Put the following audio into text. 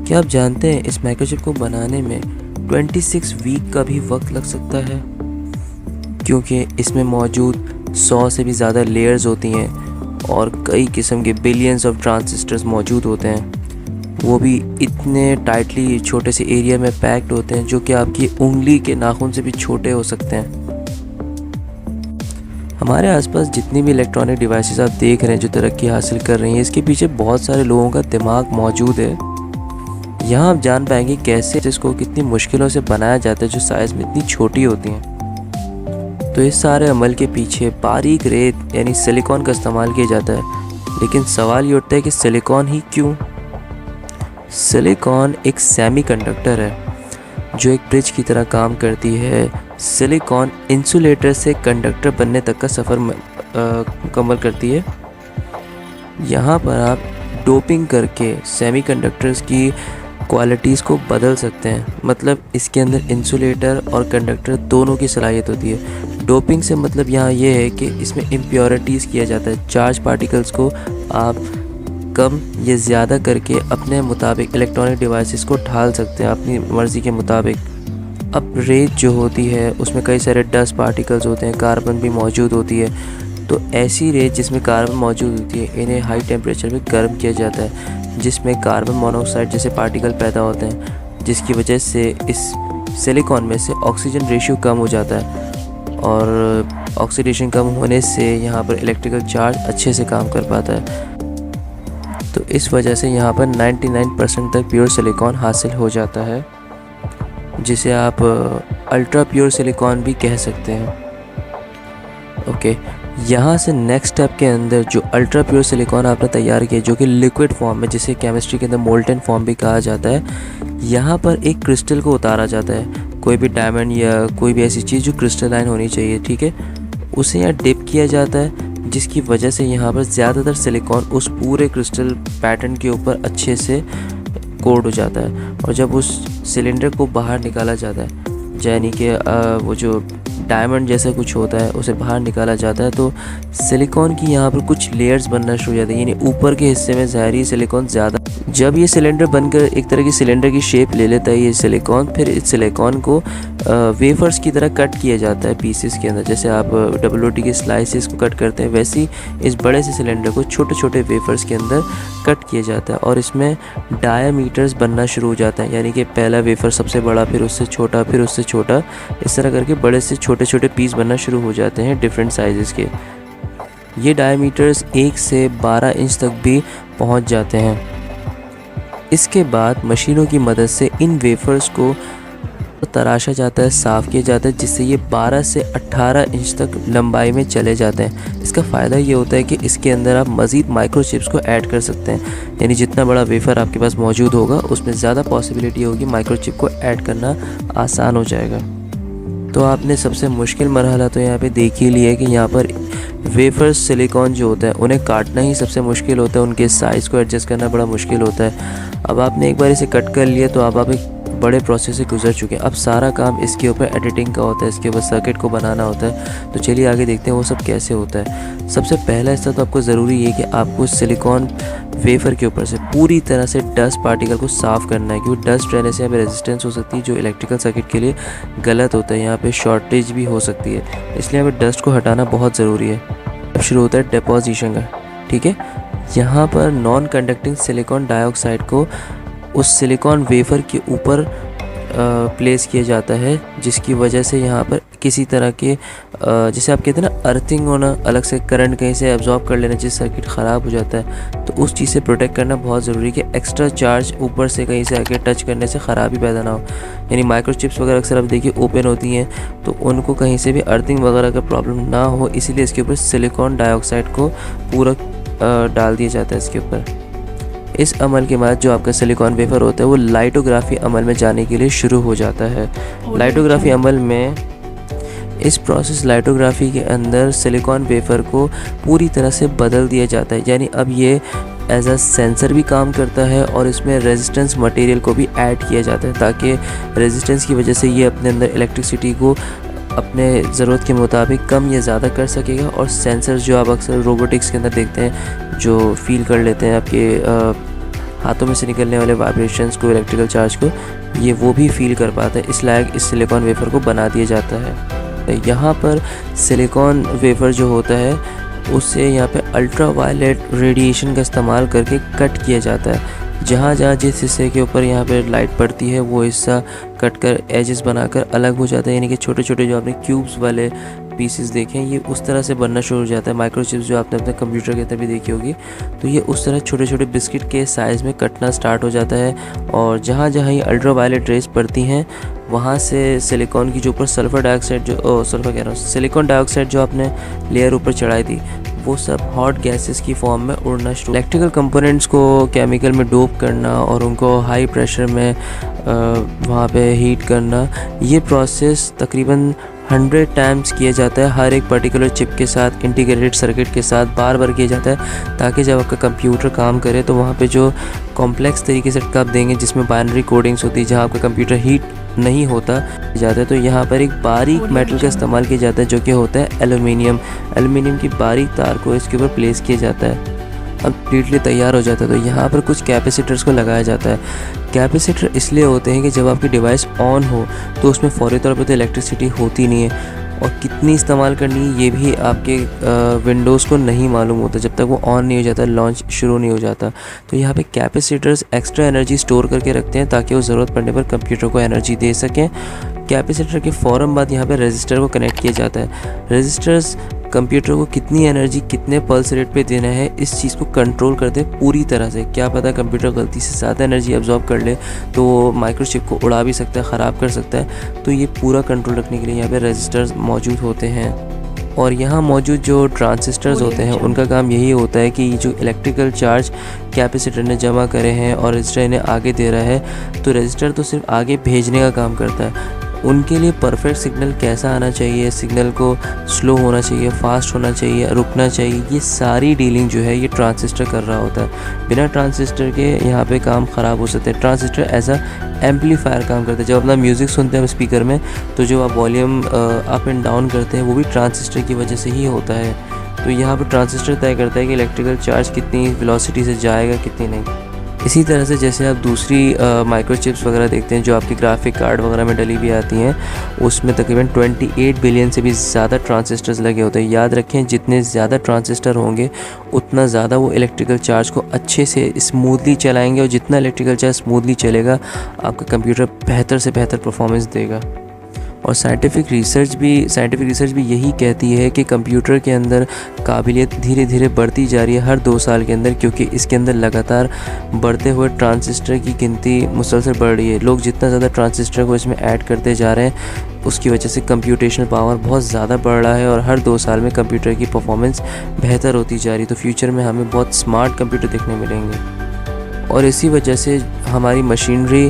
क्या आप जानते हैं इस माइक्रोचिप को बनाने में 26 वीक का भी वक्त लग सकता है, क्योंकि इसमें मौजूद 100 से भी ज़्यादा लेयर्स होती हैं और कई किस्म के बिलियंस ऑफ ट्रांजिस्टर्स मौजूद होते हैं। वो भी इतने टाइटली छोटे से एरिया में पैक्ड होते हैं जो कि आपकी उंगली के नाखून से भी छोटे हो सकते हैं। हमारे आसपास जितनी भी इलेक्ट्रॉनिक डिवाइसेस आप देख रहे हैं जो तरक्की हासिल कर रही हैं, इसके पीछे बहुत सारे लोगों का दिमाग मौजूद है। यहाँ आप जान पाएंगे कैसे इसको कितनी मुश्किलों से बनाया जाता है जो साइज़ में इतनी छोटी होती हैं। तो इस सारे अमल के पीछे बारीक रेत यानी सिलिकॉन का इस्तेमाल किया जाता है। लेकिन सवाल ये उठता है कि सिलिकॉन ही क्यों? सिलिकॉन एक सेमीकंडक्टर है जो एक ब्रिज की तरह काम करती है। सिलिकॉन इंसुलेटर से कंडक्टर बनने तक का सफ़र मुकम्मल करती है। यहाँ पर आप डोपिंग करके सेमीकंडक्टर्स की क्वालिटीज़ को बदल सकते हैं। मतलब इसके अंदर इंसुलेटर और कंडक्टर दोनों की सलाहियत होती है। डोपिंग से मतलब यहाँ ये है कि इसमें इम्प्योरिटीज़ किया जाता है। चार्ज पार्टिकल्स को आप कम या ज़्यादा करके अपने मुताबिक इलेक्ट्रॉनिक डिवाइसेस को ढाल सकते हैं अपनी मर्ज़ी के मुताबिक। अब रेत जो होती है उसमें कई सारे डस्ट पार्टिकल्स होते हैं, कार्बन भी मौजूद होती है। तो ऐसी रेत जिसमें कार्बन मौजूद होती है इन्हें हाई टेम्परेचर में गर्म किया जाता है, जिसमें कार्बन मोनोऑक्साइड जैसे पार्टिकल पैदा होते हैं, जिसकी वजह से इस सिलिकॉन में से ऑक्सीजन रेशियो कम हो जाता है और ऑक्सीडेशन कम होने से यहाँ पर इलेक्ट्रिकल चार्ज अच्छे से काम कर पाता है। तो इस वजह से यहाँ पर 99% तक प्योर सिलिकॉन हासिल हो जाता है, जिसे आप अल्ट्रा प्योर सिलिकॉन भी कह सकते हैं। ओके, यहाँ से नेक्स्ट स्टेप के अंदर जो अल्ट्रा प्योर सिलिकॉन आपने तैयार किया जो कि लिक्विड फॉर्म में, जिसे केमिस्ट्री के अंदर मोल्टन फॉर्म भी कहा जाता है, यहाँ पर एक क्रिस्टल को उतारा जाता है। कोई भी डायमंड या कोई भी ऐसी चीज़ जो क्रिस्टलाइन होनी चाहिए, ठीक है, उसे यहाँ डिप किया जाता है, जिसकी वजह से यहाँ पर ज़्यादातर सिलिकॉन उस पूरे क्रिस्टल पैटर्न के ऊपर अच्छे से कोट हो जाता है। और जब उस सिलेंडर को बाहर निकाला जाता है, यानी कि वो जो डायमंड जैसा कुछ होता है उसे बाहर निकाला जाता है, तो सिलिकॉन की यहाँ पर कुछ लेयर्स बनना शुरू हो जाती है। यानी ऊपर के हिस्से में ज़ाहिरी सिलिकॉन ज़्यादा। जब ये सिलेंडर बनकर एक तरह की सिलेंडर की शेप ले लेता है ये सिलिकॉन, फिर इस सिलिकॉन को वेफर्स की तरह कट किया जाता है पीसेस के अंदर। जैसे आप डबल रोटी के स्लाइसेस को कट करते हैं, वैसे ही इस बड़े से सिलेंडर को छोटे छोटे वेफर्स के अंदर कट किया जाता है और इसमें डायामीटर्स बनना शुरू हो जाता है। यानी कि पहला वेफर सबसे बड़ा, फिर उससे छोटा, फिर उससे छोटा, इस तरह करके बड़े से छोटे छोटे पीस बनना शुरू हो जाते हैं डिफरेंट साइज़ के। ये डायामीटर्स 1 से 12 इंच तक भी पहुंच जाते हैं। इसके बाद मशीनों की मदद से इन वेफर्स को तराशा जाता है, साफ़ किया जाता है, जिससे ये 12 से 18 इंच तक लंबाई में चले जाते हैं। इसका फ़ायदा ये होता है कि इसके अंदर आप मज़ीद माइक्रोचिप्स को ऐड कर सकते हैं। यानी जितना बड़ा वेफर आपके पास मौजूद होगा उसमें ज़्यादा पॉसिबिलिटी होगी माइक्रोचिप को ऐड करना आसान हो जाएगा। तो आपने सबसे मुश्किल मरहला तो यहाँ पे देख ही लिया है कि यहाँ पर वेफर्स सिलिकॉन जो होता है उन्हें काटना ही सबसे मुश्किल होता है, उनके साइज़ को एडजस्ट करना बड़ा मुश्किल होता है। अब आपने एक बार इसे कट कर लिया तो अब आप एक बड़े प्रोसेस से गुजर चुके हैं। अब सारा काम इसके ऊपर एडिटिंग का होता है, इसके ऊपर सर्किट को बनाना होता है। तो चलिए आगे देखते हैं वो सब कैसे होता है। सबसे पहला हिस्सा तो आपको ज़रूरी है कि आपको सिलिकॉन वेफर के ऊपर से पूरी तरह से डस्ट पार्टिकल को साफ़ करना है, क्योंकि डस्ट रहने से यहाँ पे रेजिस्टेंस हो सकती है जो इलेक्ट्रिकल सर्किट के लिए गलत होता है। यहाँ पे शॉर्टेज भी हो सकती है, इसलिए यहाँ पे डस्ट को हटाना बहुत ज़रूरी है। अब शुरू होता है डिपॉजिशन का, ठीक है। यहाँ पर नॉन कंडक्टिंग सिलिकॉन डाइऑक्साइड को उस सिलिकॉन वेफर के ऊपर प्लेस किया जाता है, जिसकी वजह से यहाँ पर किसी तरह के जैसे आप कहते हैं ना अर्थिंग होना, अलग से करंट कहीं से एब्जॉर्ब कर लेना जिस सर्किट ख़राब हो जाता है, तो उस चीज़ से प्रोटेक्ट करना बहुत ज़रूरी है कि एक्स्ट्रा चार्ज ऊपर से कहीं से आके टच करने से ख़राबी पैदा ना हो। यानी माइक्रोचिप्स वगैरह अक्सर आप देखिए ओपन होती हैं, तो उनको कहीं से भी अर्थिंग वगैरह का प्रॉब्लम ना हो, इसीलिए इसके ऊपर सिलिकॉन डाइऑक्साइड को पूरा डाल दिया जाता है इसके ऊपर। इस अमल के बाद जो आपका सिलिकॉन वेफर होता है वो लाइटोग्राफी अमल में जाने के लिए शुरू हो जाता है। लाइटोग्राफी अमल में इस प्रोसेस लाइटोग्राफी के अंदर सिलिकॉन वेफर को पूरी तरह से बदल दिया जाता है। यानी अब ये एज अ सेंसर भी काम करता है और इसमें रेजिस्टेंस मटेरियल को भी ऐड किया जाता है, ताकि रेजिस्टेंस की वजह से ये अपने अंदर इलेक्ट्रिसिटी को अपने ज़रूरत के मुताबिक कम या ज़्यादा कर सकेगा। और सेंसर्स जो आप अक्सर रोबोटिक्स के अंदर देखते हैं जो फील कर लेते हैं आपके हाथों में से निकलने वाले वाइब्रेशंस को, इलेक्ट्रिकल चार्ज को ये वो भी फील कर पाता है। इस लायक इस सिलिकॉन वेफर को बना दिया जाता है। यहाँ पर सिलिकॉन वेफर जो होता है उससे यहाँ पे अल्ट्रा वायलेट रेडिएशन का इस्तेमाल करके कट किया जाता है। जहाँ जहाँ जिस हिस्से के ऊपर यहाँ पे लाइट पड़ती है वो हिस्सा कट कर एजेस बनाकर अलग हो जाता है, यानी कि छोटे छोटे जो आपने क्यूब्स वाले पीसेस देखे हैं ये उस तरह से बनना शुरू हो जाता है। माइक्रोचिप्स जो आपने अपने कंप्यूटर के अंदर भी देखी होगी, तो ये उस तरह छोटे छोटे बिस्किट के साइज़ में कटना स्टार्ट हो जाता है। और जहाँ जहाँ ये अल्ट्रा वायलेट रेज पड़ती हैं वहाँ से सिलिकॉन की जो ऊपर सल्फ़र डाइऑक्साइड सिलिकॉन डाइऑक्साइड जो आपने लेयर ऊपर चढ़ाई थी वो सब हॉट गैसेस की फॉर्म में उड़ना शुरू। इलेक्ट्रिकल कंपोनेंट्स को केमिकल में डोप करना और उनको हाई प्रेशर में वहाँ पे हीट करना, ये प्रोसेस तकरीबन 100 टाइम्स किया जाता है। हर एक पर्टिकुलर चिप के साथ, इंटीग्रेटेड सर्किट के साथ बार बार किया जाता है, ताकि जब आपका कंप्यूटर काम करे तो वहाँ पे जो कॉम्प्लेक्स तरीके से आप देंगे जिसमें बाइनरी कोडिंग्स होती है, जहाँ आपका कंप्यूटर हीट नहीं होता जाता है, तो यहाँ पर एक बारीक मेटल का इस्तेमाल किया जाता है जो कि होता है एल्युमिनियम की बारीक तार को इसके ऊपर प्लेस किया जाता है। अब कम्प्लीटली तैयार हो जाता है तो यहाँ पर कुछ कैपेसिटर्स को लगाया जाता है। कैपेसिटर इसलिए होते हैं कि जब आपकी डिवाइस ऑन हो तो उसमें फौरी तौर पर तो इलेक्ट्रिसिटी होती नहीं है, और कितनी इस्तेमाल करनी है ये भी आपके विंडोज़ को नहीं मालूम होता जब तक वो ऑन नहीं हो जाता, लॉन्च शुरू नहीं हो जाता। तो यहाँ पे कैपेसिटर्स एक्स्ट्रा एनर्जी स्टोर करके रखते हैं ताकि वो ज़रूरत पड़ने पर कंप्यूटर को एनर्जी दे सकें। कैपेसिटर के फ़ौरन बाद यहाँ पे रजिस्टर को कनेक्ट किया जाता है। रजिस्टर्स कंप्यूटर को कितनी एनर्जी कितने पल्स रेट पे देना है इस चीज़ को कंट्रोल करते हैं पूरी तरह से। क्या पता कंप्यूटर गलती से ज़्यादा एनर्जी एब्जॉर्ब कर ले तो माइक्रोचिप को उड़ा भी सकता है, ख़राब कर सकता है। तो ये पूरा कंट्रोल रखने के लिए यहाँ पे रजिस्टर्स मौजूद होते हैं। और यहाँ मौजूद जो ट्रांजिस्टर्स होते हैं उनका काम यही होता है कि जो इलेक्ट्रिकल चार्ज कैपेसिटर ने जमा करे हैं और रजिस्टर इन्हें आगे दे रहा है, तो रजिस्टर तो सिर्फ आगे भेजने का काम करता है। उनके लिए परफेक्ट सिग्नल कैसा आना चाहिए, सिग्नल को स्लो होना चाहिए, फास्ट होना चाहिए, रुकना चाहिए, ये सारी डीलिंग जो है ये ट्रांजिस्टर कर रहा होता है। बिना ट्रांजिस्टर के यहाँ पे काम ख़राब हो सकता है। ट्रांजिस्टर एज अ एम्पलीफायर काम करता है। जब अपना म्यूज़िक सुनते हैं स्पीकर में तो जो आप वॉल्यूम अप एंड डाउन करते हैं वो भी ट्रांजिस्टर की वजह से ही होता है। तो यहाँ पर ट्रांजिस्टर तय करता है कि इलेक्ट्रिकल चार्ज कितनी वेलोसिटी से जाएगा, कितनी नहीं। इसी तरह से जैसे आप दूसरी माइक्रोचिप्स वगैरह देखते हैं जो आपकी ग्राफिक कार्ड वगैरह में डली भी आती हैं, उसमें तकरीबन 28 बिलियन से भी ज़्यादा ट्रांजिस्टर्स लगे होते हैं। याद रखें जितने ज़्यादा ट्रांजिस्टर होंगे उतना ज़्यादा वो इलेक्ट्रिकल चार्ज को अच्छे से स्मूथली चलाएंगे, और जितना इलेक्ट्रिकल चार्ज स्मूथली चलेगा आपका कंप्यूटर बेहतर से बेहतर परफॉर्मेंस देगा। और साइंटिफिक रिसर्च भी यही कहती है कि कंप्यूटर के अंदर काबिलियत धीरे धीरे बढ़ती जा रही है हर 2 साल के अंदर, क्योंकि इसके अंदर लगातार बढ़ते हुए ट्रांजिस्टर की गिनती मुसलसल बढ़ रही है। लोग जितना ज़्यादा ट्रांजिस्टर को इसमें ऐड करते जा रहे हैं उसकी वजह से कंप्यूटेशनल पावर बहुत ज़्यादा बढ़ रहा है, और हर 2 साल में कंप्यूटर की परफॉर्मेंस बेहतर होती जा रही है। तो फ्यूचर में हमें बहुत स्मार्ट कंप्यूटर देखने मिलेंगे, और इसी वजह से हमारी मशीनरी